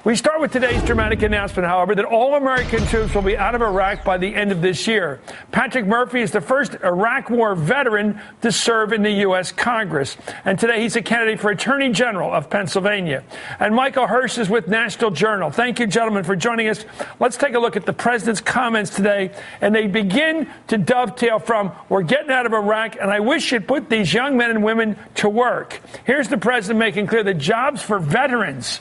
We start with today's dramatic announcement, however, that all American troops will be out of Iraq by the end of this year. Patrick Murphy is the first Iraq War veteran to serve in the U.S. Congress. And today he's a candidate for Attorney General of Pennsylvania. And Michael Hirsch is with National Journal. Thank you, gentlemen, for joining us. Let's take a look at the president's comments today. And they begin to dovetail from, we're getting out of Iraq, and I wish you'd put these young men and women to work. Here's the president making clear that jobs for veterans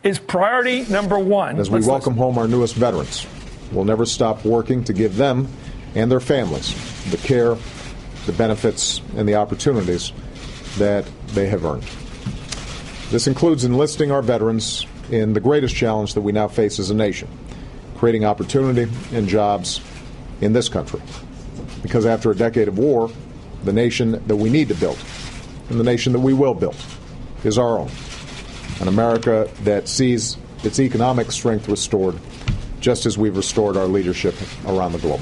is priority number one. As we welcome home our newest veterans, we'll never stop working to give them and their families the care, the benefits, and the opportunities that they have earned. This includes enlisting our veterans in the greatest challenge that we now face as a nation, creating opportunity and jobs in this country. Because after a decade of war, the nation that we need to build, and the nation that we will build, is our own. An America that sees its economic strength restored, just as we've restored our leadership around the globe.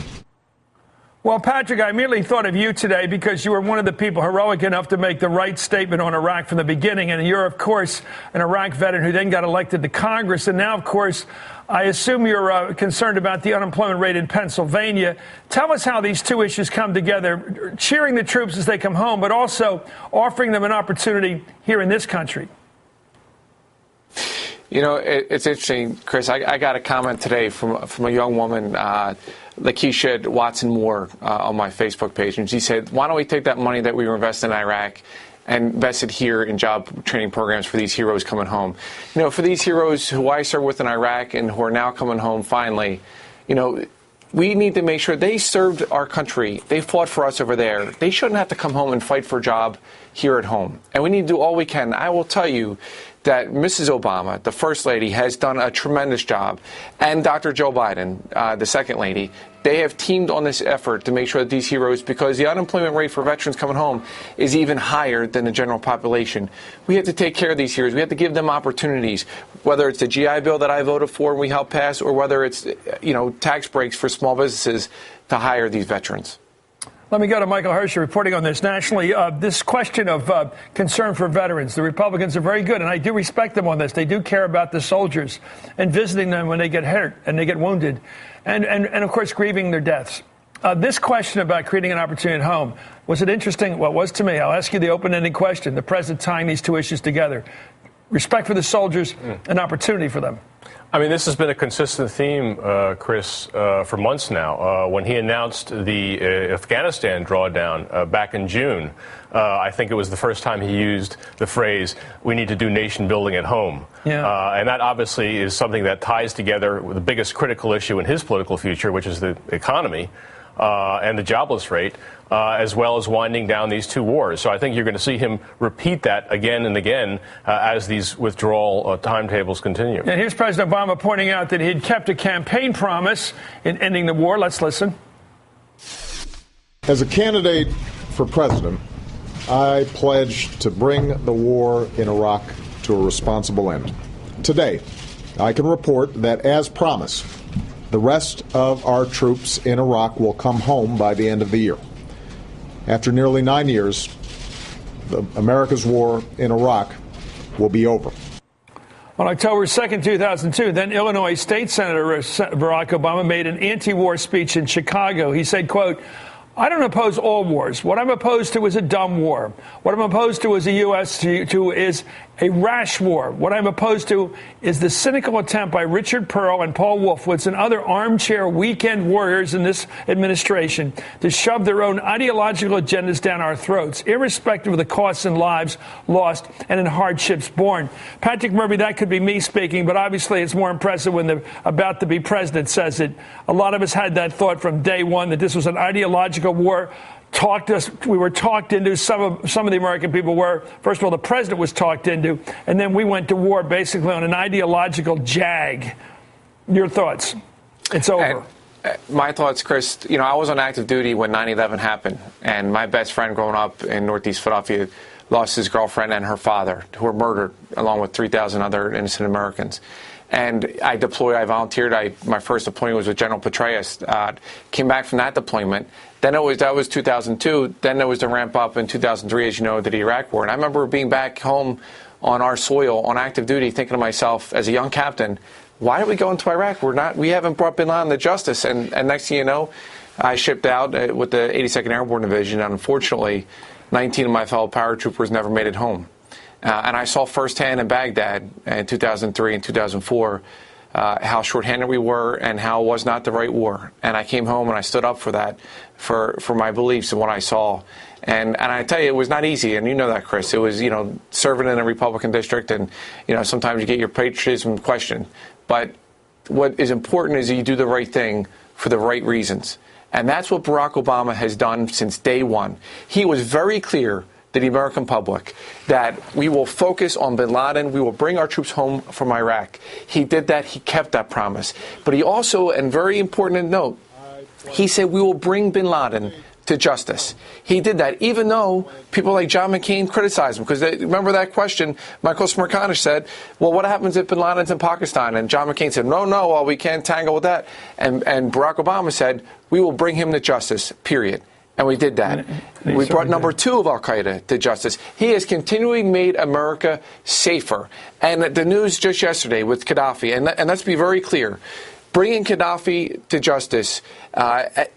Well, Patrick, I immediately thought of you today because you were one of the people heroic enough to make the right statement on Iraq from the beginning. And you're, of course, an Iraq veteran who then got elected to Congress. And now, of course, I assume you're concerned about the unemployment rate in Pennsylvania. Tell us how these two issues come together, cheering the troops as they come home, but also offering them an opportunity here in this country. You know, it's interesting, Chris. I got a comment today from a young woman, Lakeisha Watson Moore, on my Facebook page. And she said, why don't we take that money that we were investing in Iraq and invest it here in job training programs for these heroes coming home? You know, for these heroes who I served with in Iraq and who are now coming home finally, you know, we need to make sure they served our country. They fought for us over there. They shouldn't have to come home and fight for a job here at home. And we need to do all we can. I will tell you that Mrs. Obama, the First Lady, has done a tremendous job. And Dr. Joe Biden, the Second Lady, they have teamed on this effort to make sure that these heroes, because the unemployment rate for veterans coming home is even higher than the general population. We have to take care of these heroes. We have to give them opportunities, whether it's the GI Bill that I voted for and we helped pass, or whether it's, you know, tax breaks for small businesses to hire these veterans. Let me go to Michael Hirsch reporting on this nationally. This question of concern for veterans. The Republicans are very good, and I do respect them on this. They do care about the soldiers and visiting them when they get hurt and they get wounded, and of course, grieving their deaths. This question about creating an opportunity at home, was it interesting? Well, it was to me. I'll ask you the open-ended question. The president tying these two issues together. Respect for the soldiers, an opportunity for them. I mean, this has been a consistent theme, Chris, for months now. When he announced the Afghanistan drawdown back in June, I think it was the first time he used the phrase, we need to do nation building at home. Yeah. And that obviously is something that ties together with the biggest critical issue in his political future, which is the economy and the jobless rate, as well as winding down these two wars. So I think you're going to see him repeat that again and again as these withdrawal timetables continue. And here's President Obama pointing out that he'd kept a campaign promise in ending the war. Let's listen. As a candidate for president, I pledge to bring the war in Iraq to a responsible end. Today, I can report that, as promised, the rest of our troops in Iraq will come home by the end of the year. After nearly 9 years, America's war in Iraq will be over. On October 2nd, 2002, then Illinois State Senator Barack Obama made an anti-war speech in Chicago. He said, quote, I don't oppose all wars. What I'm opposed to is a dumb war. What I'm opposed to is a U.S. is a rash war. What I'm opposed to is the cynical attempt by Richard Pearl and Paul Wolfowitz and other armchair weekend warriors in this administration to shove their own ideological agendas down our throats, irrespective of the costs in lives lost and in hardships borne. Patrick Murphy, that could be me speaking, but obviously it's more impressive when the about-to-be president says it. A lot of us had that thought from day one that this was an ideological war. We were talked into, some of the American people were. First of all, the president was talked into, and then we went to war basically on an ideological jag. Your thoughts? It's over. My thoughts, Chris, you know, I was on active duty when 9/11 happened, and my best friend growing up in Northeast Philadelphia lost his girlfriend and her father, who were murdered, along with 3,000 other innocent Americans. And I volunteered. My first deployment was with General Petraeus. Came back from that deployment. Then that was 2002. Then there was the ramp up in 2003, as you know, to the Iraq War. And I remember being back home on our soil on active duty, thinking to myself as a young captain, why are we going to Iraq? We haven't brought bin Laden to justice. And next thing you know, I shipped out with the 82nd Airborne Division, and unfortunately, 19 of my fellow paratroopers never made it home. And I saw firsthand in Baghdad in 2003 and 2004 how shorthanded we were and how it was not the right war. And I came home and I stood up for that, for my beliefs and what I saw. And I tell you, it was not easy, and you know that, Chris. It was, serving in a Republican district, and, sometimes you get your patriotism questioned. But what is important is you do the right thing for the right reasons. And that's what Barack Obama has done since day one. He was very clear to the American public that we will focus on bin Laden. We will bring our troops home from Iraq. He did that. He kept that promise. But he also, and very important to note, he said we will bring bin Laden to justice. He did that, even though people like John McCain criticized him. Because remember that question, Michael Smerconish said, well, what happens if bin Laden's in Pakistan? And John McCain said, no, well, we can't tangle with that. And Barack Obama said, we will bring him to justice, period. And we did that. We brought number 2 of al-Qaeda to justice. He has continually made America safer. And the news just yesterday with Gaddafi, and let's be very clear, bringing Gaddafi to justice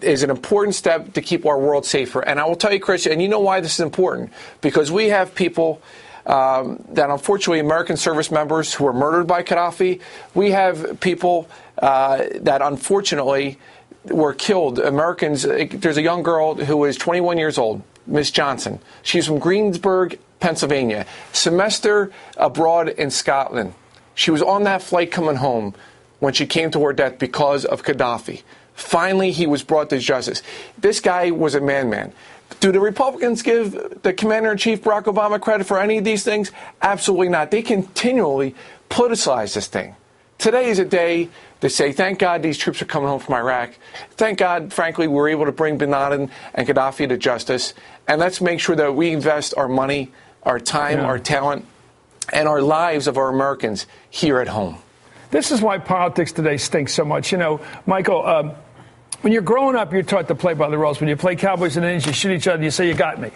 is an important step to keep our world safer. And I will tell you, Chris, and you know why this is important, because we have people that unfortunately American service members who were murdered by Gaddafi. We have people that unfortunately were killed. Americans, there's a young girl who is 21 years old, Miss Johnson. She's from Greensburg, Pennsylvania, semester abroad in Scotland. She was on that flight coming home when she came to her death because of Gaddafi. Finally, he was brought to justice. This guy was a man. Do the Republicans give the Commander-in-Chief, Barack Obama, credit for any of these things? Absolutely not. They continually politicize this thing. Today is a day to say, thank God these troops are coming home from Iraq. Thank God, frankly, we're able to bring bin Laden and Gaddafi to justice. And let's make sure that we invest our money, our time, our talent, and our lives of our Americans here at home. This is why politics today stinks so much. Michael, when you're growing up, you're taught to play by the rules. When you play Cowboys and Indians, you shoot each other and you say, you got me.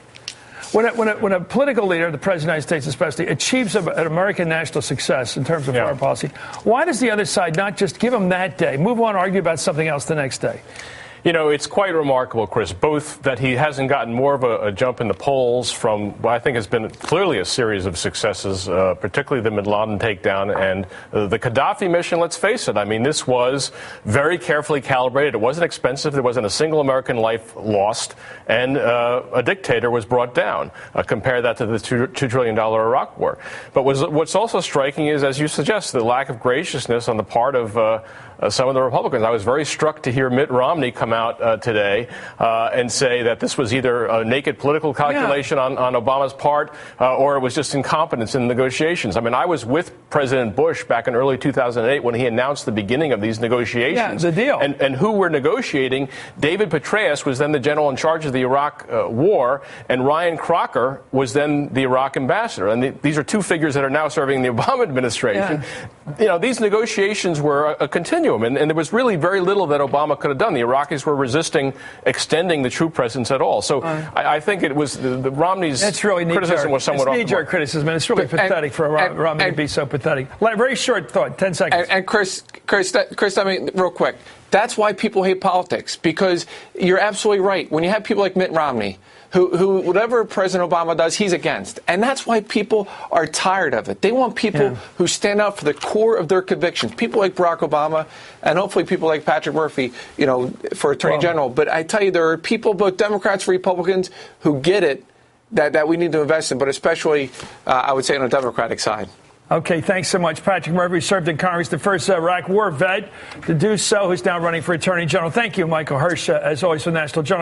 When a political leader, the President of the United States especially, achieves an American national success in terms of foreign policy, why does the other side not just give them that day, move on, argue about something else the next day? It's quite remarkable, Chris, both that he hasn't gotten more of a jump in the polls from what I think has been clearly a series of successes, particularly the bin Laden takedown and the Gaddafi mission. Let's face it. I mean, this was very carefully calibrated. It wasn't expensive. There wasn't a single American life lost. And a dictator was brought down. Compare that to the $2 trillion Iraq war. But what's also striking is, as you suggest, the lack of graciousness on the part of some of the Republicans. I was very struck to hear Mitt Romney come out today and say that this was either a naked political calculation on Obama's part or it was just incompetence in negotiations. I mean, I was with President Bush back in early 2008 when he announced the beginning of these negotiations. Yeah, the deal. And who were negotiating? David Petraeus was then the general in charge of the Iraq war, and Ryan Crocker was then the Iraq ambassador. And these are two figures that are now serving the Obama administration. Yeah. These negotiations were a continuum. And there was really very little that Obama could have done. The Iraqis were resisting extending the troop presence at all. So I think it was the Romney's criticism was somewhat off the mark. It's knee-jerk criticism, and it's really pathetic for Romney to be so pathetic. Very short thought, 10 seconds. And Chris, I mean, real quick, that's why people hate politics, because you're absolutely right. When you have people like Mitt Romney, who whatever President Obama does, he's against. And that's why people are tired of it. They want people who stand up for the core of their convictions. People like Barack Obama and hopefully people like Patrick Murphy, for Attorney General. But I tell you, there are people, both Democrats and Republicans, who get it that we need to invest in, but especially, I would say, on the Democratic side. Okay, thanks so much. Patrick Murphy served in Congress, the first Iraq war vet to do so, who's now running for Attorney General. Thank you, Michael Hirsch, as always, for National Journal.